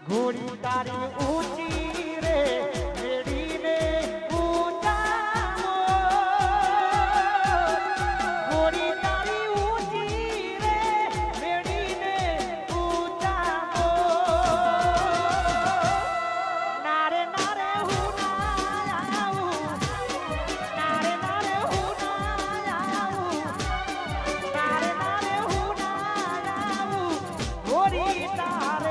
ઘોડી તારી ઊંચી રે મેળીને ઊંચા ઘોડી તારી ઊંચી રે મેળીને ઊંચા નારે નારે હું ના આવું નારે નારે હું ના આવું નારે નારે હું ના આવું ઘોડી તારે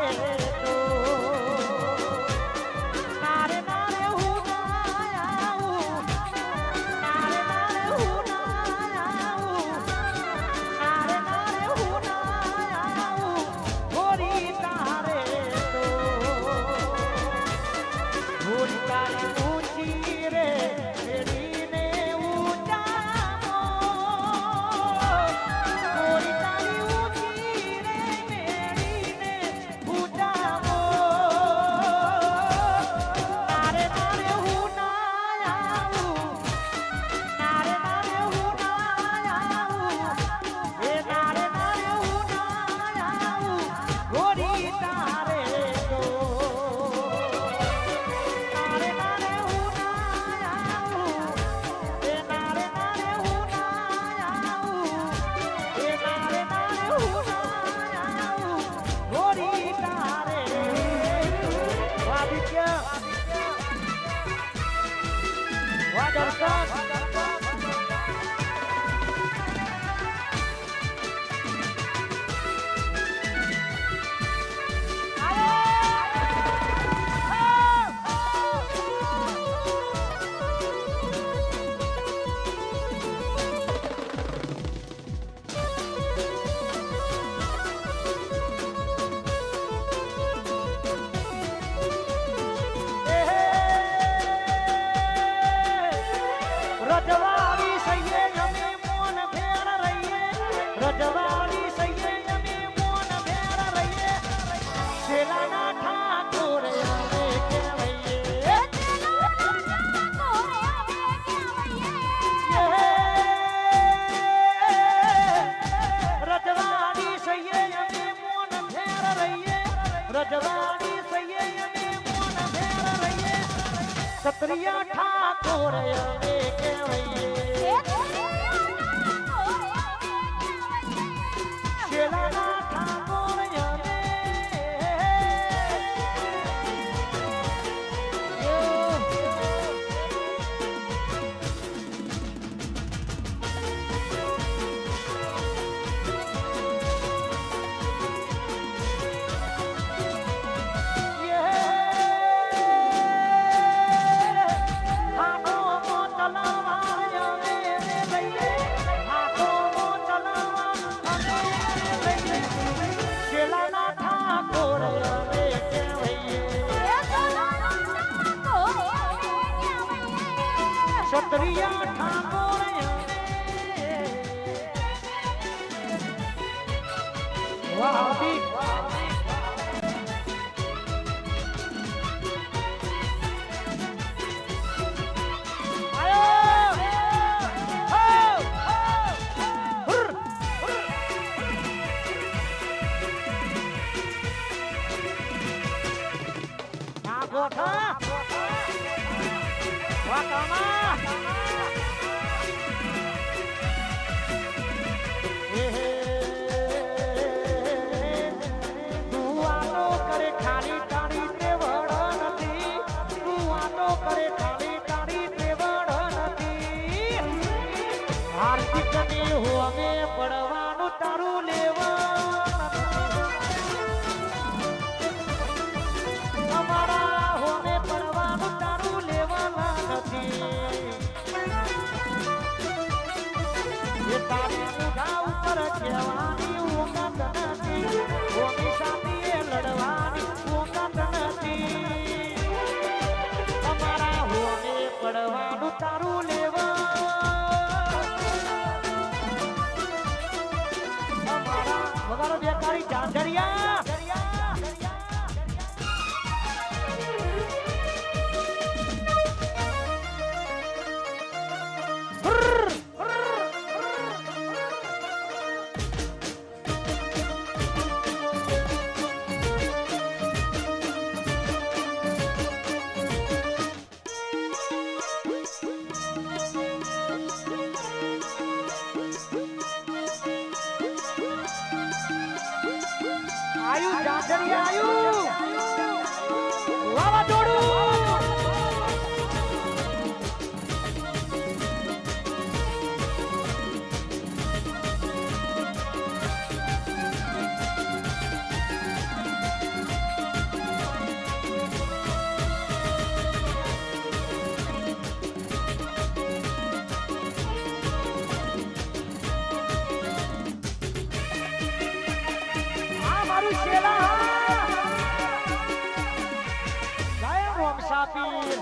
સત્રિયા ઠાકોર અમે કહેવાઈએ શેલાના ઠાકોર અમે ક્ષત્રિયા ઠાકોર વાહ પડવાનું તારું લેવા અમારા હોમે પડવાનું તારું લેવાના નથી આયુ જાજરી આયુ વાવાઝોડું સાપીર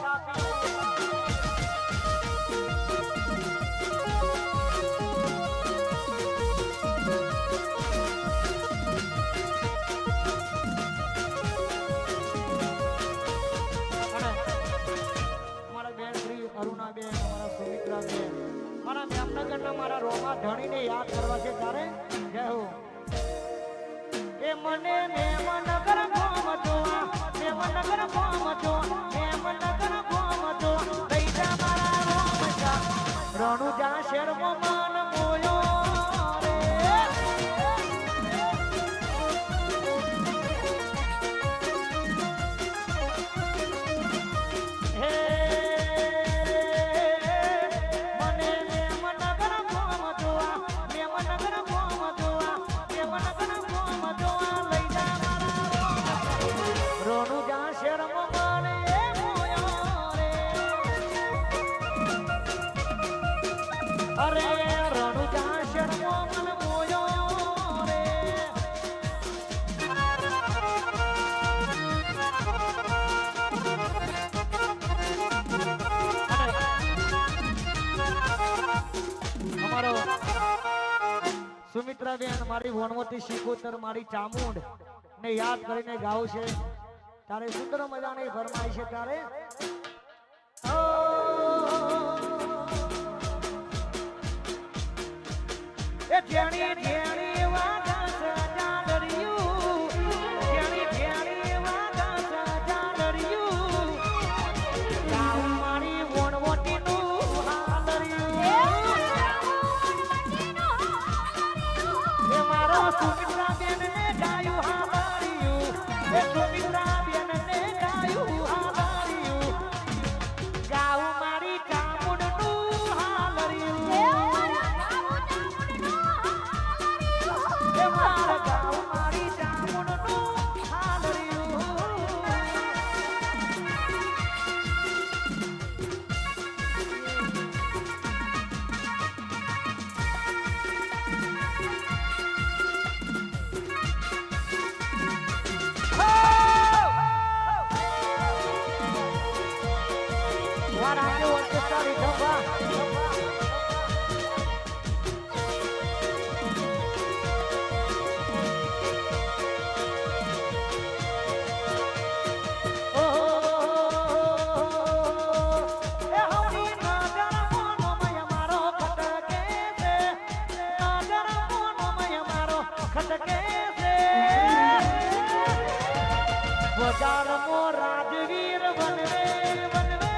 અરુણાબેન અમારા સુમિત્રાબેન મારા જામનગરના મારા રોમા ધણીને યાદ કરવા છે તારે જય હો એ મને મેમનગર કોમ જોવા મેમનગર કોમ જોવા મેમનગર કોમ જોવા દઈજા મારા રોમજા રણુજા શેરમાં મન મોયો રે હે મને મેમનગર કોમ જોવા મેમનગર કોમ જોવા મેમનગર રણુજા શેરમાં મને મોયો રે અરે રણુજા શેરમાં મને મોયો રે અમારો સુમિત્રાબેન મારી વણવતી શીખોતર મારી ચામુંડ ને યાદ કરીને ગાવું છે તારે સુંદર મજાની ફરમાઈ છે તારે એ જેણી જેણી વાગા સજા ડરિયું જેણી જેણી વાગા સજા ડરિયું ગાવ મારી વણવટીનું હાલરિયું એ મારો સુમિત્રાબેન ને ગાયું હાલરિયું એ સુમિત્રાબેન ને ગાયું હાલરિયું ગાવ મારી ચામુંડનું હાલરિયું એ મારા ગાવ મારી ચામુંડનું હાલરિયું વારાને ઓર્કેસ્ટ્રાની ધંભા બજારમો રાજવીર વનવે વનવે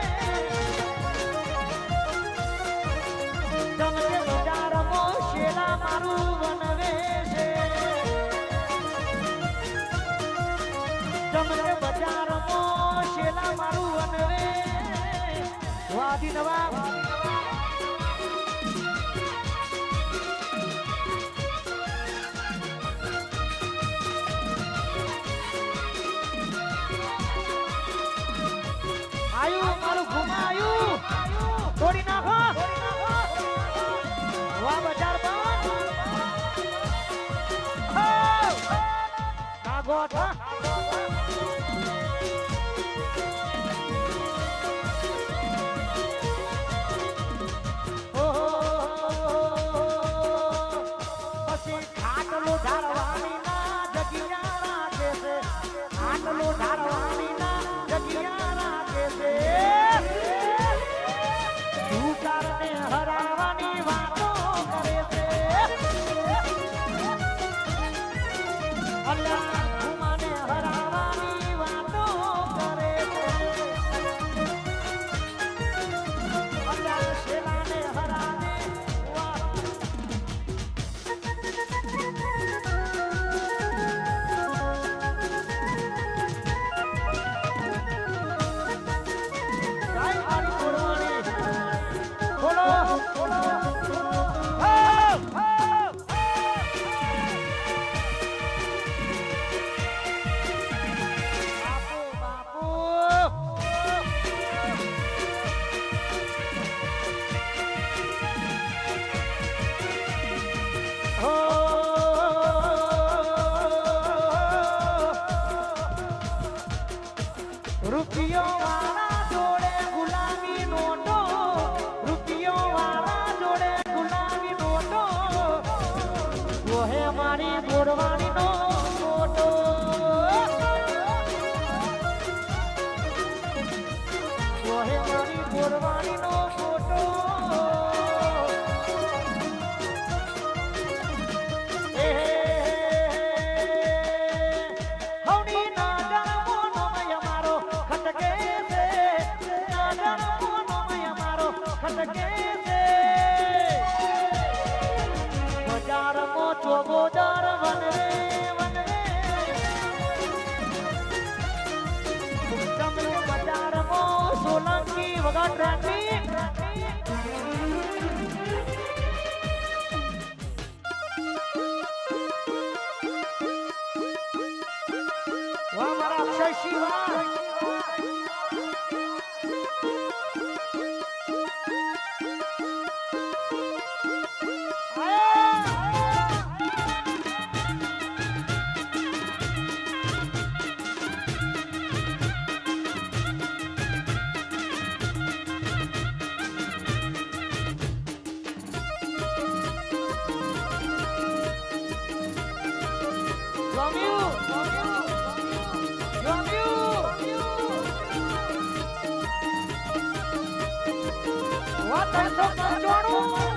તમને બજારમો શેલા મારું વનવે છે તમને બજારમો શેલા મારું વનવે વાદી નવા આયુ મારું ઘુમાયું તોડી નાખો વા બજાર બંધ કાગો થા પછી ખાટલો ધારવાની ના જગ્યા રાખે છે ખાટલો ધારવાની ના જગ્યા રાખે છે દુકારને હરાવાની વાતો કરે છે અલ્લાહ ઘુમાને હરાવાની વાતો કરે છે અલ્લાહ શેલાને હરાવે વાહ રૂપિયો વાળા જોડે ગુલાબી નોટો રૂપિયો વાળા જોડે ગુલાબી નોટો ઓહે મારી ગોરવાણી નો ફોટો ઓહે મારી ગોરવાણી નો ફોટો સોલંકી વગર ટ્રાફિક વાહ મારા Akshay Shiva What the fuck?